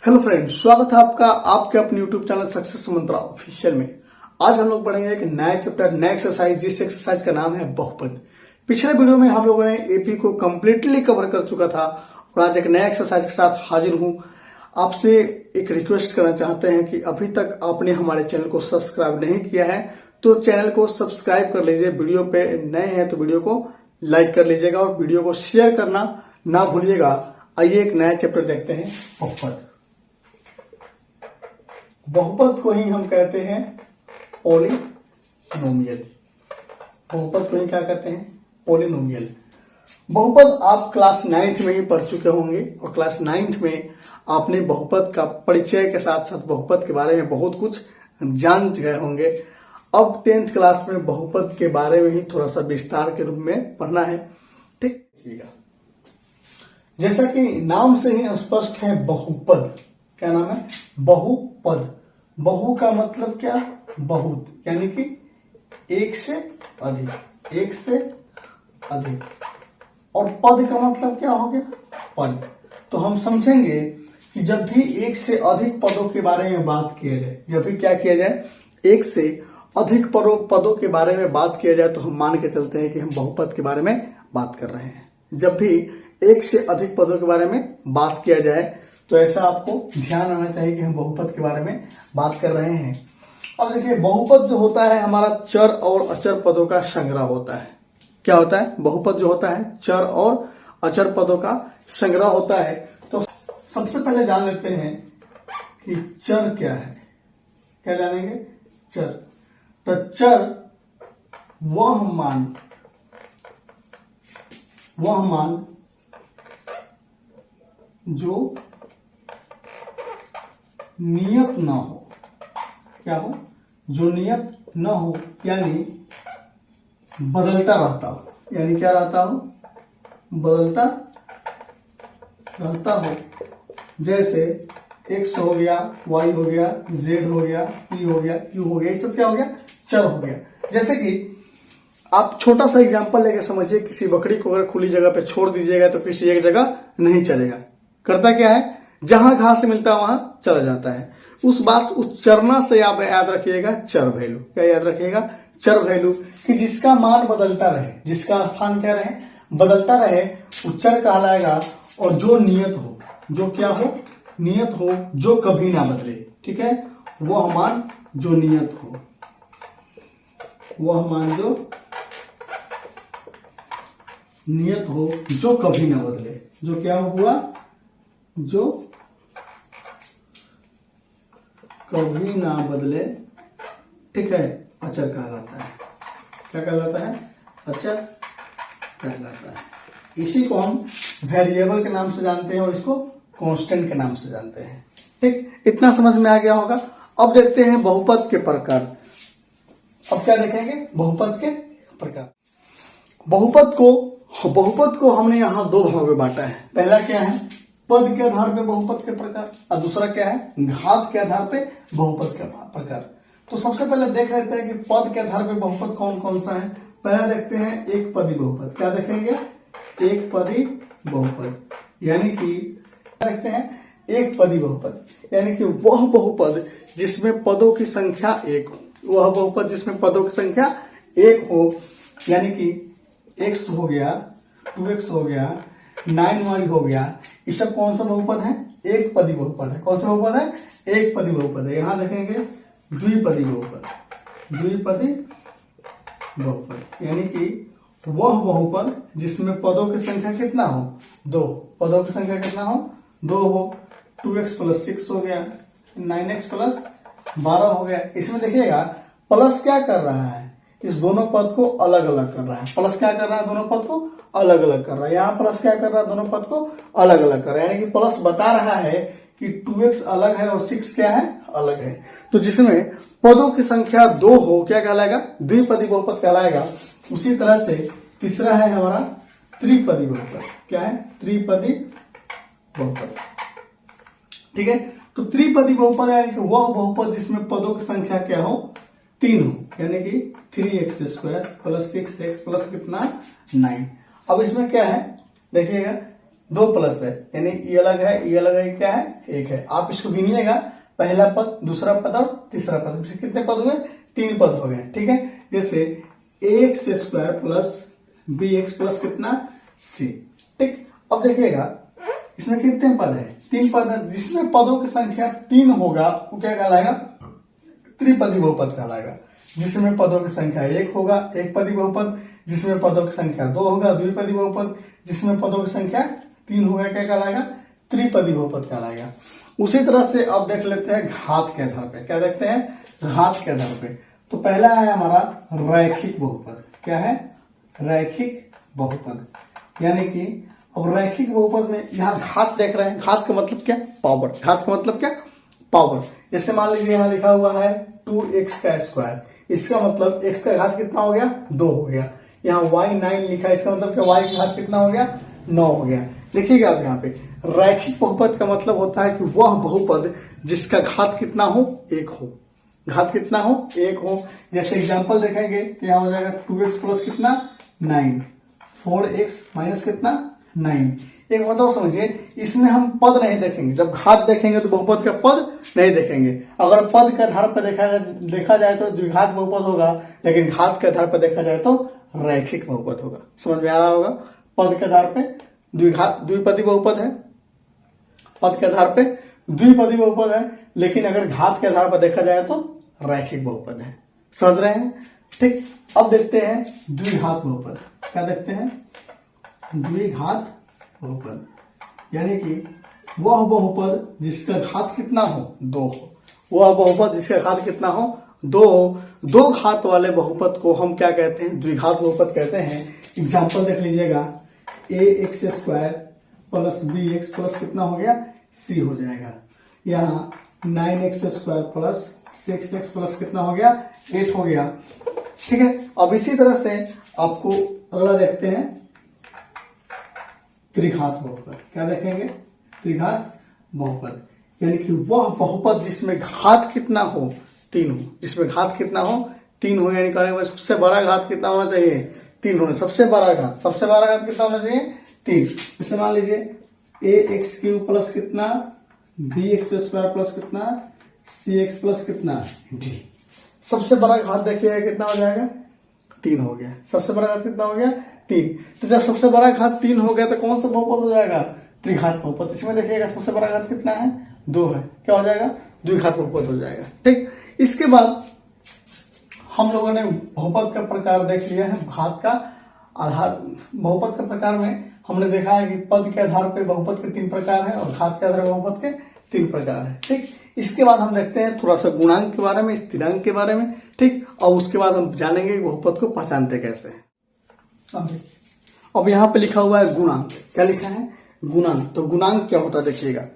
Hello friends, स्वागत है आपका आपके अपने यूट्यूब चैनल सक्सेस मंत्रा ऑफिशियल में। आज हम लोग पढ़ेंगे एक नया चैप्टर, नया एक्सरसाइज, जिस एक्सरसाइज का नाम है बहुपद। पिछले वीडियो में हम लोगों ने एपी को कंप्लीटली कवर कर चुका था और आज एक नया एक्सरसाइज के साथ हाजिर हूं। आपसे एक रिक्वेस्ट करना चाहते हैं कि अभी तक आपने हमारे चैनल को सब्सक्राइब नहीं किया है तो चैनल को सब्सक्राइब कर लीजिए। वीडियो पे नए हैं तो वीडियो को लाइक कर लीजिएगा और वीडियो को शेयर करना ना भूलिएगा। आइए एक नया चैप्टर देखते हैं, बहुपद। बहुपद को ही हम कहते हैं पॉलिनोमियल। बहुपद को ही क्या कहते हैं? पॉलिनोमियल। बहुपद आप क्लास 9th में ही पढ़ चुके होंगे और क्लास 9th में आपने बहुपद का परिचय के साथ साथ बहुपद के बारे में बहुत कुछ जान गए होंगे। अब 10th क्लास में बहुपद के बारे में ही थोड़ा सा विस्तार के रूप में पढ़ना है। ठीक है, जैसा कि नाम से ही स्पष्ट है, बहुपद। क्या नाम है? बहुपद। बहु का मतलब क्या? बहुत, यानी कि एक से अधिक, एक से अधिक। और पद का मतलब क्या हो गया? पद। तो हम समझेंगे कि जब भी एक से अधिक पदों के बारे में बात किया जाए, जब भी क्या किया जाए, एक से अधिक पदों के बारे में बात किया जाए तो हम मान के चलते हैं कि हम बहुपद के बारे में बात कर रहे हैं। जब भी एक से अधिक पदों के बारे में बात किया जाए तो ऐसा आपको ध्यान आना चाहिए कि हम बहुपद के बारे में बात कर रहे हैं। अब देखिए, बहुपद जो होता है हमारा चर और अचर पदों का संग्रह होता है। क्या होता है? बहुपद जो होता है चर और अचर पदों का संग्रह होता है। तो सबसे पहले जान लेते हैं कि चर क्या है। क्या जानेंगे? चर। तो चर वह मान जो नियत ना हो। क्या हो? जो नियत न हो, यानी बदलता रहता हो। यानी क्या रहता हो? बदलता रहता हो। जैसे x हो गया, y हो गया, z हो गया, p हो गया, q हो गया, ये सब क्या हो गया? चर हो गया। जैसे कि आप छोटा सा एग्जांपल लेके समझिए, किसी बकरी को अगर खुली जगह पे छोड़ दीजिएगा तो किसी एक जगह नहीं चलेगा। करता क्या है? जहां घास मिलता है वहां चला जाता है। उस चरना से आप याद रखिएगा चर वैल्यू। क्या याद रखिएगा? चर वैल्यू, कि जिसका मान बदलता रहे, जिसका स्थान क्या रहे? बदलता रहे, वो चर कहलाएगा। और जो नियत हो, जो क्या हो? नियत हो, जो कभी ना बदले। ठीक है, वह मान जो नियत हो, वह मान जो नियत हो, जो कभी ना बदले। जो क्या हुआ? जो कभी ना बदले। ठीक है, अचर कहलाता है। क्या कहलाता है? अचर कहलाता है। इसी को हम वेरिएबल के नाम से जानते हैं और इसको कांस्टेंट के नाम से जानते हैं। ठीक, इतना समझ में आ गया होगा। अब देखते हैं बहुपद के प्रकार। अब क्या देखेंगे? बहुपद के प्रकार। बहुपद को हमने यहां दो भागों में बांटा है। पहला क्या है? पद के आधार पे बहुपद के प्रकार, और दूसरा क्या है? घात के आधार पे बहुपद के प्रकार। तो सबसे पहले देख लेते हैं कि पद के आधार पे बहुपद कौन कौन सा है। पहला देखते हैं एक पदी बहुपद। क्या देखेंगे? एक पदी बहुपद, यानी कि देखते हैं एक पदी बहुपद, यानी कि वह बहुपद जिसमें पदों की संख्या एक हो। वह बहुपद जिसमें पदों की संख्या एक हो, यानी कि x हो गया, 2x हो गया, 9y हो गया। ये सब कौन सा बहुपद है? एक पदी बहुपद है। कौन सा बहुपद है? एक पदी बहुपद है। यहां देखेंगे द्विपदी बहुपद, द्विपदी बहुपद, यानी कि वह बहुपद जिसमें पदों की संख्या कितना हो? दो। पदों की संख्या कितना हो? दो हो। 2x + 6 हो गया, 9x + 12 हो गया। इसमें देखिएगा प्लस क्या कर रहा है? इस दोनों पद को अलग अलग कर रहा है। प्लस क्या कर रहा है? दोनों पद को अलग अलग कर रहा है। यहाँ प्लस क्या कर रहा है? दोनों पद को अलग अलग कर रहा है, यानी कि प्लस बता रहा है कि 2x अलग है और 6 क्या है? अलग है। तो जिसमें पदों की संख्या दो हो, क्या कहलाएगा? द्विपदी बहुपद कहलाएगा। उसी तरह से तीसरा है हमारा त्रिपदी बहुपद। क्या है? त्रिपदी बहुपद। ठीक है, तो त्रिपदी बहुपद यानी कि वह बहुपद जिसमें पदों की संख्या क्या हो? 3 हो, यानी कि 3x² + 6x प्लस कितना? 9। अब इसमें क्या है? देखिएगा दो प्लस है, यानी ये अलग है, ये अलग है, क्या है, एक है। आप इसको गिनिएगा, पहला पद, दूसरा पद और तीसरा पद, कितने पद हुए, 3 पद हो गए, ठीक है। जैसे x square plus b x plus कितना, सी, ठीक। अब देखिएगा इसमें कितने पद है, 3 पद है। जिसमें पदों की संख्या 3 होगा वो क्या कहलाएगा, त्रिपदी बहुपद कहलाएगा। जिसमें पदों की संख्या 1 होगा एक पदी बहुपद, जिसमें पदों की संख्या 2 होगा द्विपदी बहुपद, जिसमें पदों की संख्या 3 होगा क्या कहलाएगा, त्रिपदी बहुपद कहलाएगा। उसी तरह से अब देख लेते हैं घात के आधार पे, क्या देखते हैं, घात के आधार पे। तो पहला है हमारा रैखिक बहुपद, क्या है, रैखिक बहुपद, यानी कि अब रैखिक बहुपद में यहाँ घात देख रहे हैं, घात का मतलब क्या, पावर, घात का मतलब क्या, पावर। जैसे मान लीजिए यहाँ लिखा हुआ है 2x का स्क्वायर, इसका मतलब x का घात कितना हो गया, 2 हो गया। यहाँ y9 लिखा है, इसका मतलब क्या, y का घात कितना हो गया, 9 हो गया। देखिएगा अब यहाँ पे रैखिक बहुपद का मतलब होता है कि वह बहुपद जिसका घात कितना हो, 1 हो, घात कितना हो, 1 हो। जैसे एग्जांपल देखेंगे तो यहाँ हो जाएगा 2x प्लस कितना, 9, 4x माइनस कितना, 9। एक बात और समझिए, इसमें हम पद नहीं देखेंगे, जब घात देखेंगे तो बहुपद का पद नहीं देखेंगे। अगर पद के आधार पर देखा जाए तो द्विघात बहुपद होगा, लेकिन घात के आधार पर देखा जाए तो रैखिक बहुपद होगा। समझ में आ रहा होगा, पद के आधार पे द्विपदी बहुपद है, पद के आधार पे द्विपदी बहुपद है, लेकिन अगर घात के आधार पर देखा जाए तो रैखिक बहुपद है। समझ रहे हैं, ठीक। अब देखते हैं द्विघात बहुपद, क्या देखते हैं, द्विघात बहुपद, यानी कि वह बहुपद जिसका घात कितना हो, 2 हो, वह बहुपद जिसका घात कितना हो, 2 हो। 2 घात वाले बहुपद को हम क्या कहते हैं, द्विघात बहुपद कहते हैं। एग्जांपल देख लीजिएगा, ax square plus bx plus कितना हो गया, c हो जाएगा। यहाँ 9x square plus 6x plus कितना हो गया, 8 हो गया, ठीक है। अब इसी तरह से आपको अगला देखते हैं त्रिघात बहुपद, क्या देखेंगे, त्रिघात बहुपद, यानी कि वह बहुपद जिसमें घात कितना हो, 3 हो, जिसमें घात कितना हो, 3 हो, यानी कहने सबसे बड़ा घात कितना होना चाहिए, 3 होना, सबसे बड़ा घात कितना होना चाहिए, 3। जैसे मान लीजिए ax क्यूब प्लस कितना, bx स्क्वायर प्लस कितना, cx प्लस कितना, d। सबसे बड़ा घात देखिएगा कितना हो जाएगा, 3 हो गया। सबसे बड़ा घात कितना हो गया, 3। तो जब सबसे बड़ा घात 3 हो गया तो कौन सा बहुपद हो जाएगा, त्रिघात बहुपद। इसमें देखिएगा सबसे बड़ा घात कितना है, 2 है, क्या हो जाएगा, द्विघात बहुपद हो जाएगा, ठीक। इसके बाद हम लोगों ने बहुपद का प्रकार देख लिया है। घात का आधार, बहुपद के प्रकार में हमने देखा है कि पद के आधार पे बहुपद के 3 प्रकार है और घात के आधार पर बहुपद के 3 प्रकार है, ठीक। इसके बाद हम देखते हैं थोड़ा सा गुणांक के बारे में, स्थिरांक के बारे में, ठीक। और उसके बाद हम जानेंगे बहुपद को पहचानते कैसे हैं। अब यहाँ पे लिखा हुआ है गुणांक, क्या लिखा है, गुणांक। तो गुणांक क्या होता है देखिएगा,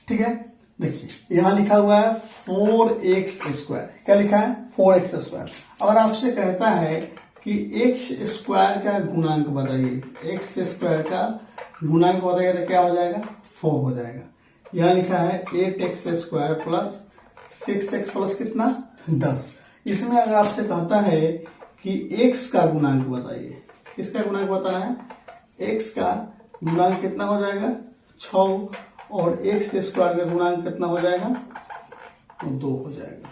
ठीक है। देखिए यहाँ लिखा हुआ है 4x स्क्वायर, क्या लिखा है, 4x स्क्वायर। अगर आपसे कहता है कि x स्क्वायर का गुणांक बताइए, x स्क्वायर का गुणांक बताइए तो क्या हो जाएगा, 4 हो जाएगा। यहाँ लिखा है 8x square plus 6x plus कितना, 10। इसमें अगर आपसे कहता है कि x का गुणांक बताइए, किसका गुणांक बताना है, x का गुणांक कितना हो जाएगा, 6, और x स्क्वायर का गुणांक कितना हो जाएगा, 2 हो जाएगा।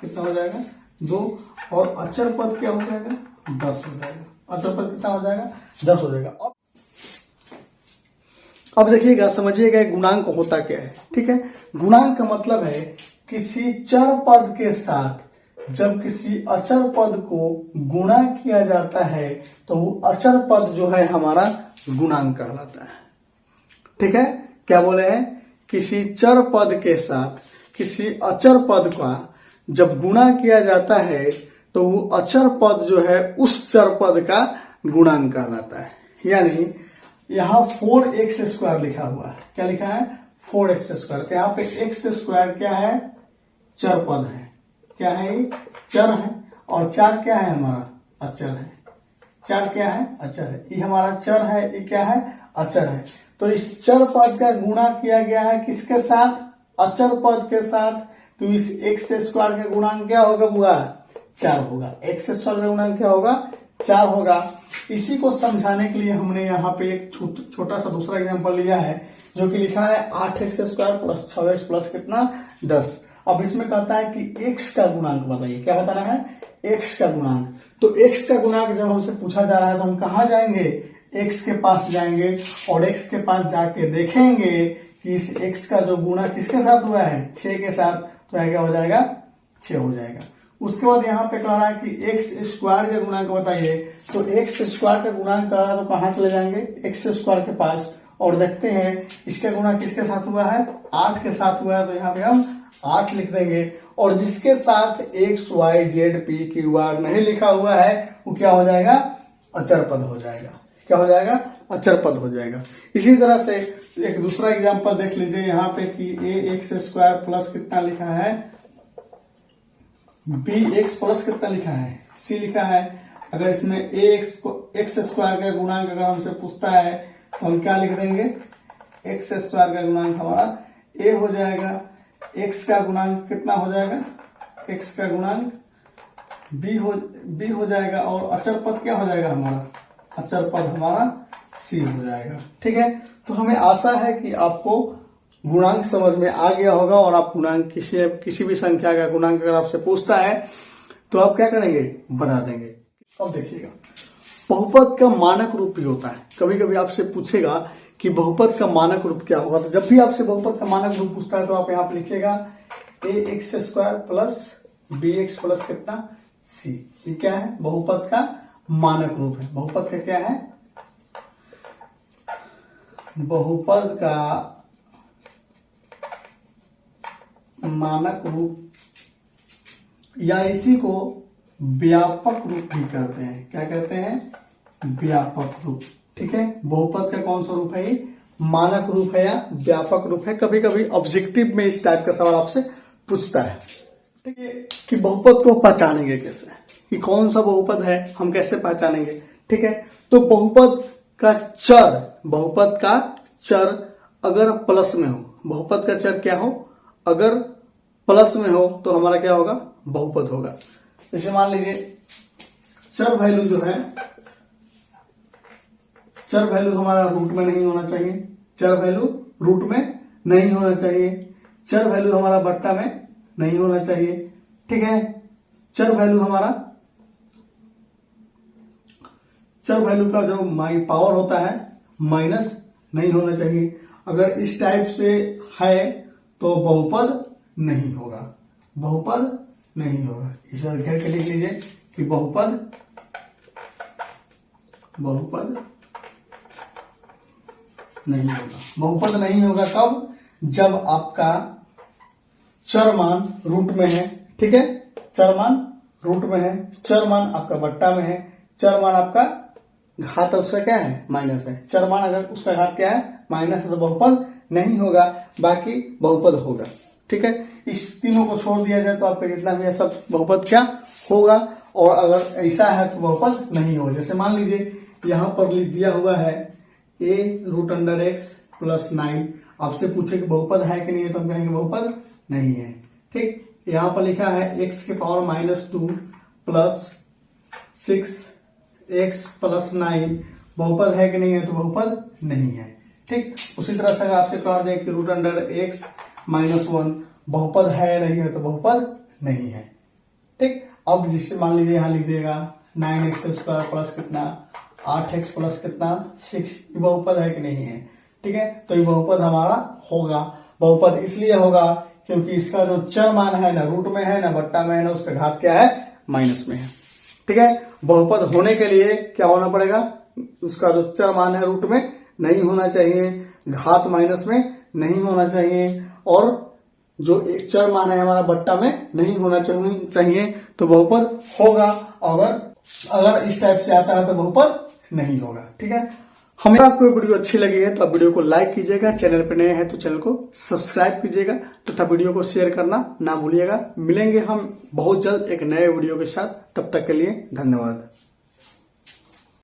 कितना हो जाएगा, 2। और अचर पद क्या हो जाएगा, 10 हो जाएगा। अचर पद कितना हो जाएगा, 10 हो जाएगा। अब देखिएगा, समझिएगा गुणांक होता क्या है, ठीक है। गुणांक का मतलब है किसी चर पद के साथ जब किसी अचर पद को गुणा किया जाता है तो वो अचर पद जो है हमारा गुणांक कहलाता है, ठीक है। क्या बोले हैं, किसी चर पद के साथ किसी अचर पद का जब गुणा किया जाता है तो वो अचर पद जो है उस चर पद का गुणांक कहलाता है। यानी यहाँ 4x स्क्वायर लिखा हुआ है, क्या लिखा है, 4x स्क्वायर। तो यहाँ पे x स्क्वायर क्या है, चर पद है, क्या है, चर है। और 4 क्या है, हमारा अचर है। 4 क्या है, अचर है। ये हमारा चर है, ये क्या है, अचर है। तो इस चर पद का गुणा किया गया है किसके साथ, अचर पद के साथ। तो इस x स्क्वायर का गुणांक क्या होगा, बुआ 4 होगा। x स्क्वायर का गुणांक क्या होगा, 4 होगा। इसी को समझाने के लिए हमने यहाँ पे एक छोटा सा दूसरा एग्जांपल लिया है, जो कि लिखा है 8x² प्लस 6x प्लस कितना 10। अब इसमें कहता है कि x का गुणांक बताइए, क्या बताना है, x का गुणांक। तो x का गुणांक जब हमसे पूछा जा रहा है तो हम कहाँ जाएंगे, x के पास जाएंगे और x के पास जाके देखेंगे कि इस x का जो गुणा किसके साथ हुआ है, 6 के साथ, तो क्या हो जाएगा, 6 हो जाएगा। उसके बाद यहाँ पे कह रहा है कि x² का गुणांक बताइए, तो x² का गुणांक कह रहा है तो कहाँ चले जाएंगे, x² के पास और देखते हैं इसका गुणा किसके साथ हुआ है, 8 के साथ हुआ है, तो यहाँ पे हम 8 लिख देंगे। और जिसके साथ x y z p q r नहीं लिखा हुआ है वो क्या हो जाएगा, अचर पद हो जाएगा। क्या हो जाएगा, अचर पद हो जाएगा। इसी तरह से एक दूसरा एग्जांपल देख लीजिए यहाँ पे कि ax² प्लस कितना लिखा है, bx प्लस कितना लिखा है, c लिखा है। अगर इसमें x² का गुणांक अगर हमसे पूछता है तो हम क्या लिख देंगे, x² का गुणांक हमारा a हो जाएगा, x का गुणांक कितना हो जाएगा, x का गुणांक b हो जाएगा, और अचर पद क्या हो जाएगा हमारा, अचर पद हमारा c हो जाएगा। ठीक है, तो हमें आशा है कि आपको गुणांक समझ में आ गया होगा और आप गुणांक किसी भी संख्या का गुणांक अगर आपसे पूछता है तो आप क्या करेंगे, बना देंगे। अब देखिएगा, बहुपद का मानक रूप भी होता है। कभी कभी आपसे पूछेगा कि बहुपद का मानक रूप क्या होगा, तो जब भी आपसे बहुपद का मानक रूप पूछता है तो आप यहाँ पे लिखिएगा ax² प्लस bx प्लस कितना c। ये क्या है, बहुपद का मानक रूप है। बहुपद का क्या है, बहुपद का मानक रूप, या इसी को व्यापक रूप भी कहते हैं। क्या कहते हैं, व्यापक रूप। ठीक है, बहुपद का कौन सा रूप है, ये मानक रूप है या व्यापक रूप है। कभी कभी ऑब्जेक्टिव में इस टाइप का सवाल आपसे पूछता है। ठीक है, कि बहुपद को पहचानेंगे कैसे, कि कौन सा बहुपद है, हम कैसे पहचानेंगे। ठीक है, तो बहुपद का चर अगर प्लस में हो, बहुपद का चर क्या हो, अगर प्लस में हो तो हमारा क्या होगा, बहुपद होगा। जैसे मान लीजिए चर वैल्यू जो है, चर वैल्यू हमारा रूट में नहीं होना चाहिए, चर वैल्यू रूट में नहीं होना चाहिए, चर वैल्यू हमारा बट्टा में नहीं होना चाहिए। ठीक है, चर वैल्यू का जो पावर होता है माइनस नहीं होना चाहिए। अगर इस टाइप से है तो बहुपद नहीं होगा, बहुपद नहीं होगा। इस बार घेर के लिख लीजिए कि बहुपद नहीं होगा। बहुपद नहीं होगा कब, जब आपका चर मान रूट में है। ठीक है, चर मान रूट में है, चर मान आपका बट्टा में है, चर मान आपका घात उसका क्या है, माइनस है। चर मान अगर उसका घात क्या है, माइनस है, तो बहुपद नहीं होगा, बाकी बहुपद होगा। ठीक है, इस तीनों को छोड़ दिया जाए तो आपका जितना भी है सब बहुपद क्या होगा, और अगर ऐसा है तो बहुपद नहीं होगा। जैसे मान लीजिए यहां पर लिख दिया हुआ है a√x प्लस 9, आपसे पूछे कि बहुपद है कि नहीं है, तो हम कहेंगे बहुपद नहीं है। ठीक, यहाँ पर लिखा है x के पावर -2 प्लस 6x प्लस 9, बहुपद है कि नहीं है, तो बहुपद नहीं है। ठीक, उसी तरह से अगर आपसे कह दें कि √x -1 बहुपद है नहीं है, तो बहुपद नहीं है। ठीक, अब जिससे मान लीजिए यहाँ लिख देगा 9x² प्लस कितना 8x प्लस कितना 6, ये बहुपद है कि नहीं है। ठीक है, तो ये बहुपद हमारा होगा। बहुपद इसलिए होगा क्योंकि इसका जो चर मान है ना रूट में है ना बट्टा में है ना उसका घात क्या है, माइनस में है। ठीक है, बहुपद होने के लिए क्या होना पड़ेगा, उसका जो चर मान है रूट में नहीं होना चाहिए, घात माइनस में नहीं होना चाहिए, और जो एक चर मान है हमारा बट्टा में नहीं होना चाहिए, तो बहुपद होगा। अगर इस टाइप से आता है तो बहुपद नहीं होगा। ठीक है, हमें आपको वीडियो अच्छी लगी है तो आप वीडियो को लाइक कीजिएगा, चैनल पर नए हैं तो चैनल को सब्सक्राइब कीजिएगा तथा वीडियो को शेयर करना ना भूलिएगा। मिलेंगे हम बहुत जल्द एक नए वीडियो के साथ, तब तक के लिए धन्यवाद।